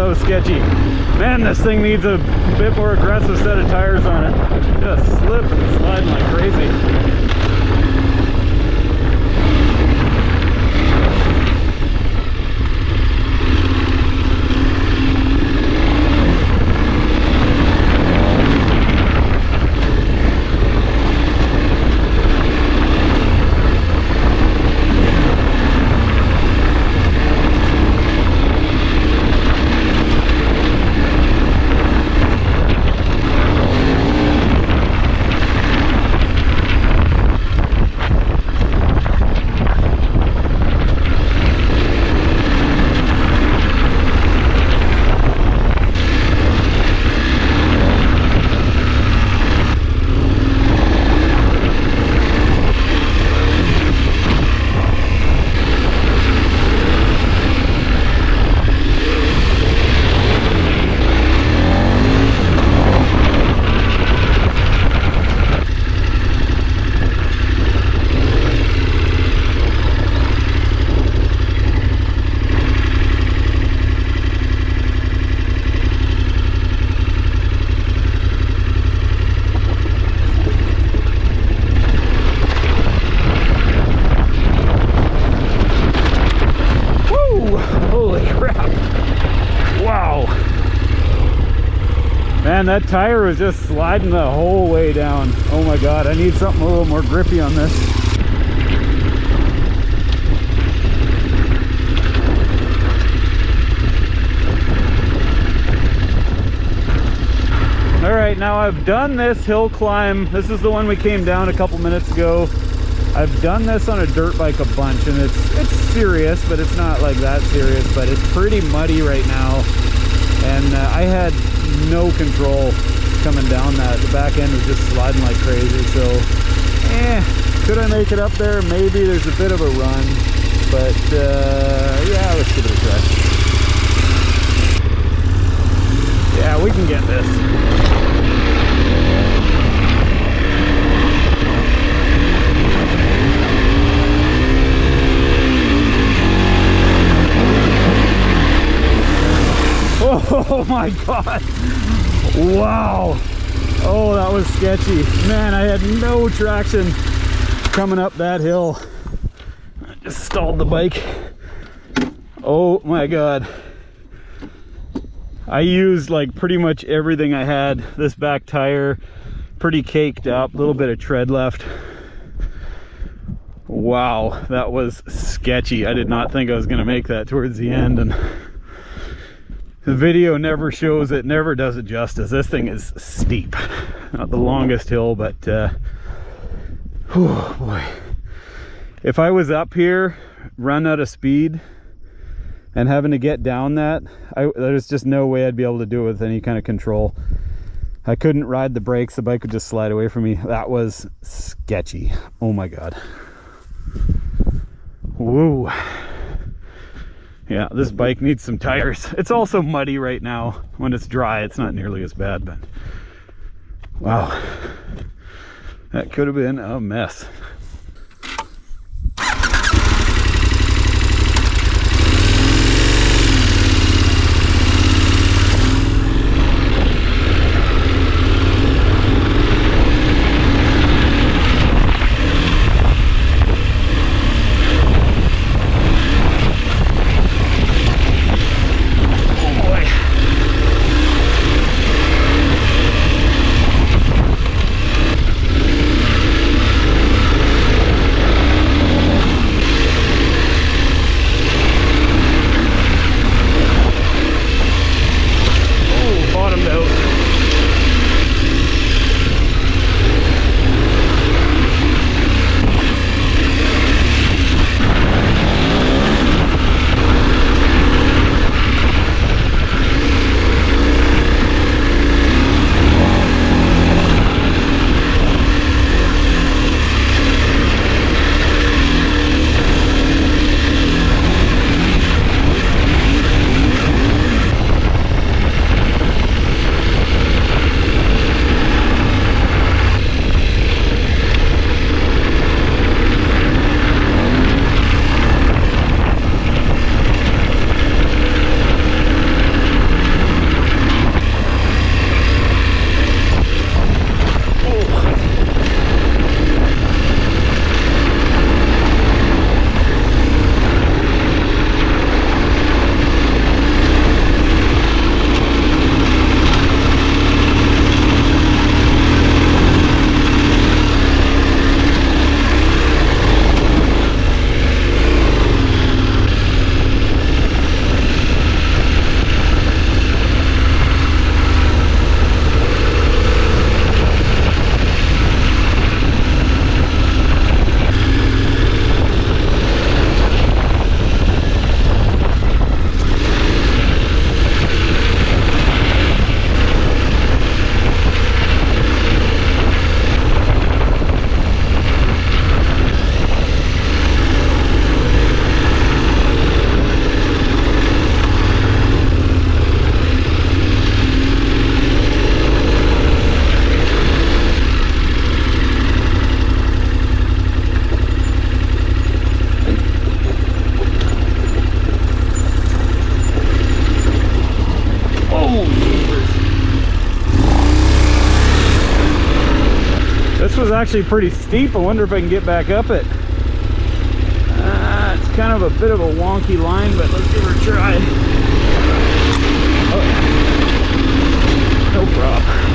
that was sketchy. Man, this thing needs a bit more aggressive set of tires on it. Just slipping and sliding like crazy. Man, that tire was just sliding the whole way down. Oh my God, I need something a little more grippy on this. All right, now I've done this hill climb. This is the one we came down a couple minutes ago. I've done this on a dirt bike a bunch, and it's serious, but it's not like that serious, but it's pretty muddy right now. And I had no control coming down that. The back end was just sliding like crazy. So could I make it up there? Maybe. There's a bit of a run, but yeah, let's give it a try. Yeah, we can get this. Oh my God. Wow. Oh, that was sketchy. Man, I had no traction coming up that hill. I just stalled the bike. Oh my God. I used like pretty much everything I had. This back tire, pretty caked up, a little bit of tread left. Wow, that was sketchy. I did not think I was gonna make that towards the end, and the video never shows it, never does it justice. This thing is steep. Not the longest hill, but oh boy. If I was up here, run out of speed, and having to get down that, there's just no way I'd be able to do it with any kind of control. I couldn't ride the brakes, the bike would just slide away from me. That was sketchy. Oh my God. Whoa. Yeah, this bike needs some tires. It's also muddy right now. When it's dry, it's not nearly as bad, but wow, that could have been a mess. is actually pretty steep. I wonder if I can get back up it. It's kind of a bit of a wonky line, but let's give her a try. Oh. No problem.